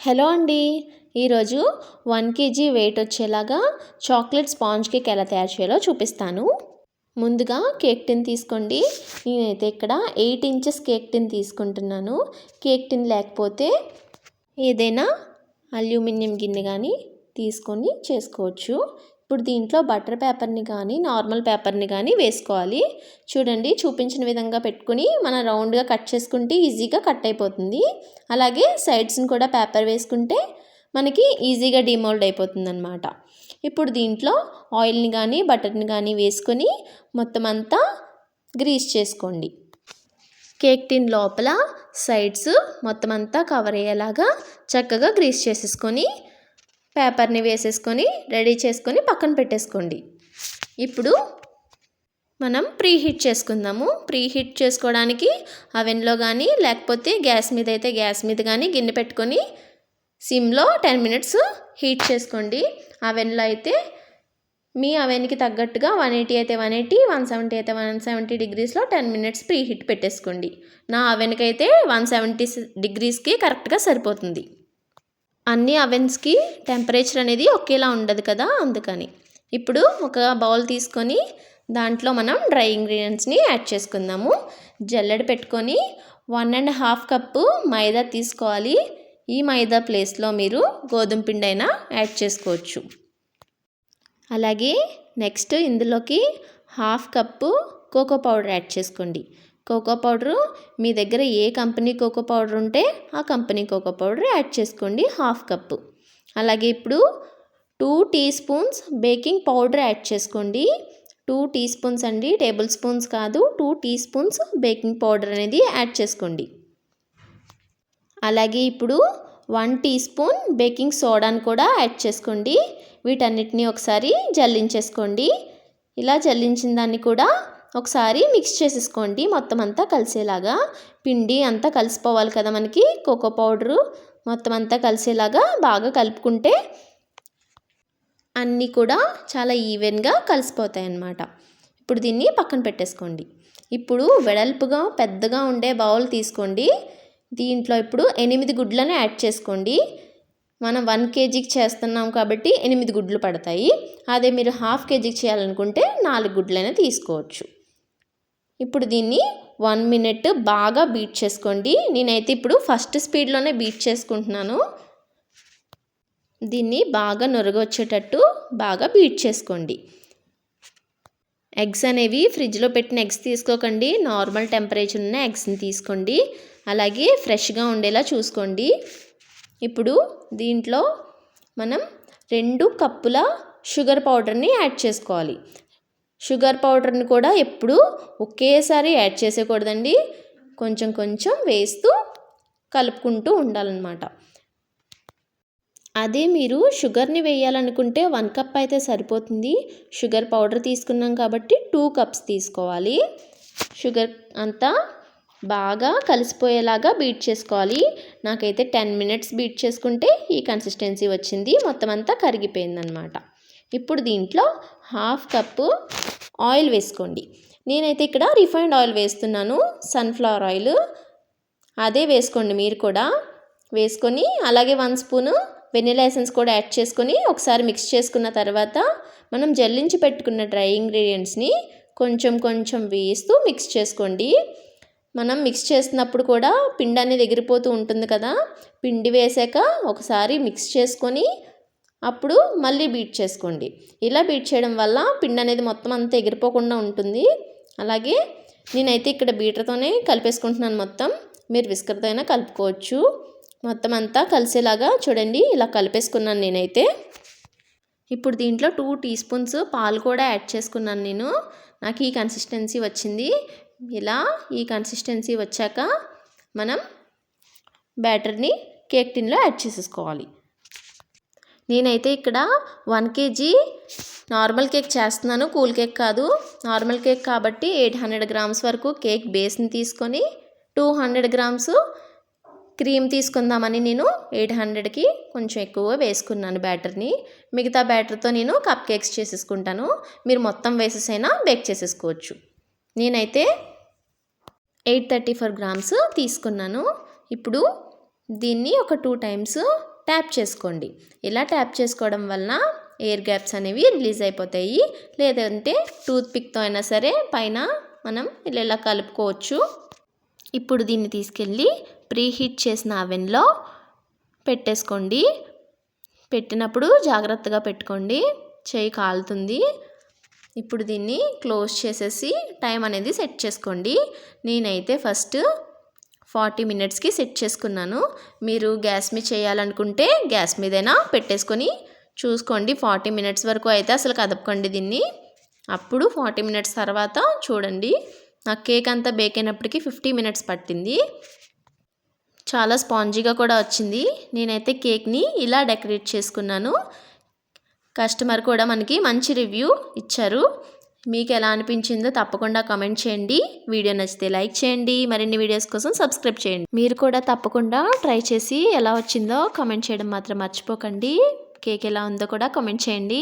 Hello అండి. ఈరోజు 1 KG wait వచ్చేలాగా చాక్లెట్ స్పాంజ్ కేక్ ఎలా తయారు చేయాలో చూపిస్తాను. ముందుగా కేక్ టిన్ తీసుకోండి. నేనైతే ఇక్కడ 8 ఇంచెస్ కేక్ టిన్ తీసుకుంటున్నాను. కేక్ టిన్ లేకపోతే ఏదైనా అల్యూమినియం గిన్నె కానీ తీసుకొని చేసుకోవచ్చు. ఇప్పుడు దీంట్లో బటర్ పేపర్ని కానీ నార్మల్ పేపర్ని కానీ వేసుకోవాలి. చూడండి, చూపించిన విధంగా పెట్టుకుని మనం రౌండ్గా కట్ చేసుకుంటే ఈజీగా కట్ అయిపోతుంది. అలాగే సైడ్స్ని కూడా పేపర్ వేసుకుంటే మనకి ఈజీగా డిమోల్డ్ అయిపోతుంది అన్నమాట. ఇప్పుడు దీంట్లో ఆయిల్ని కానీ బటర్ని కానీ వేసుకొని మొత్తం అంతా గ్రీస్ చేసుకోండి. కేక్ టిన్ లోపల సైడ్స్ మొత్తం అంతా కవర్ అయ్యేలాగా చక్కగా గ్రీస్ చేసేసుకొని పేపర్ని వేసేసుకొని రెడీ చేసుకొని పక్కన పెట్టేసుకోండి. ఇప్పుడు మనం ప్రీ హీట్ చేసుకుందాము. ప్రీ హీట్ చేసుకోవడానికి అవెన్లో కానీ లేకపోతే గ్యాస్ మీద అయితే గ్యాస్ మీద కానీ గిన్నె పెట్టుకొని సిమ్లో 10 మినిట్స్ హీట్ చేసుకోండి. అవెన్లో అయితే మీ అవెన్కి తగ్గట్టుగా 180 అయితే 180, 170 అయితే 170 డిగ్రీస్లో 10 మినిట్స్ ప్రీ హీట్ పెట్టేసుకోండి. నా అవెన్కి అయితే 170 డిగ్రీస్కి కరెక్ట్గా సరిపోతుంది. అన్ని అవెన్స్కి టెంపరేచర్ అనేది ఒకేలా ఉండదు కదా, అందుకని. ఇప్పుడు ఒక బౌల్ తీసుకొని దాంట్లో మనం డ్రై ఇంగ్రీడియంట్స్ని యాడ్ చేసుకుందాము. జల్లెడ పెట్టుకొని 1.5 కప్పు మైదా తీసుకోవాలి. ఈ మైదా ప్లేస్లో మీరు గోధుమ పిండి అయినా యాడ్ చేసుకోవచ్చు. అలాగే నెక్స్ట్ ఇందులోకి 1/2 కప్పు కోకో పౌడర్ యాడ్ చేసుకోండి. కోకో పౌడరు మీ దగ్గర ఏ కంపెనీ కోకో పౌడర్ ఉంటే ఆ కంపెనీ కోకో పౌడర్ యాడ్ చేసుకోండి, 1/2 కప్పు. అలాగే ఇప్పుడు 2 teaspoons baking powder add చేసుకోండి. 2 టీ స్పూన్స్ అండి, టేబుల్ స్పూన్స్ కాదు. 2 టీ స్పూన్స్ బేకింగ్ పౌడర్ అనేది యాడ్ చేసుకోండి. అలాగే ఇప్పుడు 1 టీ స్పూన్ బేకింగ్ సోడాని కూడా యాడ్ చేసుకోండి. వీటన్నిటిని ఒకసారి జల్లించేసుకోండి. ఇలా జల్లించిన దాన్ని కూడా ఒకసారి మిక్స్ చేసేసుకోండి మొత్తం అంతా కలిసేలాగా. పిండి అంతా కలిసిపోవాలి కదా మనకి, కోకో పౌడరు మొత్తం అంతా కలిసేలాగా బాగా కలుపుకుంటే అన్నీ కూడా చాలా ఈవెన్గా కలిసిపోతాయి అన్నమాట. ఇప్పుడు దీన్ని పక్కన పెట్టేసుకోండి. ఇప్పుడు వెడల్పుగా పెద్దగా ఉండే బౌల్ తీసుకోండి. దీంట్లో ఇప్పుడు 8 గుడ్లను యాడ్ చేసుకోండి. మనం 1 కేజీకి చేస్తున్నాం కాబట్టి 8 గుడ్లు పడతాయి. అదే మీరు 1/2 కేజీకి చేయాలనుకుంటే 4 గుడ్లైనా తీసుకోవచ్చు. ఇప్పుడు దీన్ని 1 మినిట్ బాగా బీట్ చేసుకోండి. నేనైతే ఇప్పుడు ఫస్ట్ స్పీడ్లోనే బీట్ చేసుకుంటున్నాను. దీన్ని బాగా నురగ వచ్చేటట్టు బాగా బీట్ చేసుకోండి. ఎగ్స్ అనేవి ఫ్రిడ్జ్లో పెట్టిన ఎగ్స్ తీసుకోకండి, నార్మల్ టెంపరేచర్ ఉన్న ఎగ్స్ని తీసుకోండి. అలాగే ఫ్రెష్గా ఉండేలా చూసుకోండి. ఇప్పుడు దీంట్లో మనం 2 కప్పుల షుగర్ పౌడర్ని యాడ్ చేసుకోవాలి. షుగర్ పౌడర్ని కూడా ఎప్పుడు ఒకేసారి యాడ్ చేసేయకూడదండి, కొంచెం కొంచెం వేస్తూ కలుపుకుంటూ ఉండాలన్నమాట. అదే మీరు షుగర్ని వేయాలనుకుంటే 1 కప్ అయితే సరిపోతుంది. షుగర్ పౌడర్ తీసుకున్నాం కాబట్టి 2 కప్స్ తీసుకోవాలి. షుగర్ అంతా బాగా కలిసిపోయేలాగా బీట్ చేసుకోవాలి. నాకైతే 10 మినిట్స్ బీట్ చేసుకుంటే ఈ కన్సిస్టెన్సీ వచ్చింది, మొత్తం అంతా కరిగిపోయిందనమాట. ఇప్పుడు దీంట్లో 1/2 కప్పు ఆయిల్ వేసుకోండి. నేనైతే ఇక్కడ రిఫైన్డ్ ఆయిల్ వేస్తున్నాను, సన్ఫ్లవర్ ఆయిల్. అదే వేసుకోండి మీరు కూడా. వేసుకొని అలాగే 1 స్పూను వెనిలా ఎసెన్స్ కూడా యాడ్ చేసుకొని ఒకసారి మిక్స్ చేసుకున్న తర్వాత మనం జల్లించి పెట్టుకున్న డ్రై ఇంగ్రీడియంట్స్ని కొంచెం కొంచెం వేస్తూ మిక్స్ చేసుకోండి. మనం మిక్స్ చేస్తున్నప్పుడు కూడా పిండి అనేది ఎగిరిపోతూ ఉంటుంది కదా, పిండి వేసాక ఒకసారి మిక్స్ చేసుకొని అప్పుడు మళ్ళీ బీట్ చేసుకోండి. ఇలా బీట్ చేయడం వల్ల పిండి అనేది మొత్తం అంతా ఎగిరిపోకుండా ఉంటుంది. అలాగే నేనైతే ఇక్కడ బీటర్తోనే కలిపేసుకుంటున్నాను మొత్తం. మీరు విస్కర్తో అయినా కలుపుకోవచ్చు. మొత్తం అంతా కలిసేలాగా చూడండి, ఇలా కలిపేసుకున్నాను నేనైతే. ఇప్పుడు దీంట్లో 2 టీ స్పూన్స్ పాలు కూడా యాడ్ చేసుకున్నాను నేను. నాకు ఈ కన్సిస్టెన్సీ వచ్చింది. ఇలా ఈ కన్సిస్టెన్సీ వచ్చాక మనం బ్యాటర్ని కేక్ టిన్లో యాడ్ చేసేసుకోవాలి. నేనైతే ఇక్కడ 1 కేజీ నార్మల్ కేక్ చేస్తున్నాను, కూల్ కేక్ కాదు. నార్మల్ కేక్ కాబట్టి 800 గ్రామ్స్ వరకు కేక్ బేస్ని తీసుకొని 200 గ్రామ్స్ క్రీమ్ తీసుకుందామని నేను 800కి కొంచెం ఎక్కువ వేసుకున్నాను బ్యాటర్ని. మిగతా బ్యాటర్తో నేను కప్ కేక్స్ చేసేసుకుంటాను. మీరు మొత్తం వేసేసైనా బేక్ చేసేసుకోవచ్చు. నేనైతే 834 గ్రామ్స్ తీసుకున్నాను. ఇప్పుడు దీన్ని ఒక 2 టైమ్స్ ట్యాప్ చేసుకోండి. ఇలా ట్యాప్ చేసుకోవడం వలన ఎయిర్ గ్యాప్స్ అనేవి రిలీజ్ అయిపోతాయి. లేదంటే టూత్ పిక్తో అయినా సరే పైన మనం ఇలా కలుపుకోవచ్చు. ఇప్పుడు దీన్ని తీసుకెళ్ళి ప్రీహీట్ చేసిన అవెన్లో పెట్టేసుకోండి. పెట్టినప్పుడు జాగ్రత్తగా పెట్టుకోండి, చేయి కాలుతుంది. ఇప్పుడు దీన్ని క్లోజ్ చేసేసి టైం అనేది సెట్ చేసుకోండి. నేనైతే ఫస్ట్ 40 మినిట్స్కి సెట్ చేసుకున్నాను. మీరు గ్యాస్ మీద చేయాలనుకుంటే గ్యాస్ మీదైనా పెట్టేసుకొని చూసుకోండి. 40 మినిట్స్ వరకు అయితే అసలు కదపకండి దీన్ని. అప్పుడు 40 మినిట్స్ తర్వాత చూడండి. నాకు కేక్ అంతా బేక్ అయినప్పటికీ 50 మినిట్స్ పట్టింది. చాలా స్పాంజీగా కూడా వచ్చింది. నేనైతే కేక్ని ఇలా డెకరేట్ చేసుకున్నాను. కస్టమర్ కూడా మనకి మంచి రివ్యూ ఇచ్చారు. మీకు ఎలా అనిపించిందో తప్పకుండా కామెంట్ చేయండి. వీడియో నచ్చితే లైక్ చేయండి. మరిన్ని వీడియోస్ కోసం సబ్స్క్రైబ్ చేయండి. మీరు కూడా తప్పకుండా ట్రై చేసి ఎలా వచ్చిందో కామెంట్ చేయడం మాత్రం మర్చిపోకండి. కేక్ ఎలా ఉందో కూడా కామెంట్ చేయండి.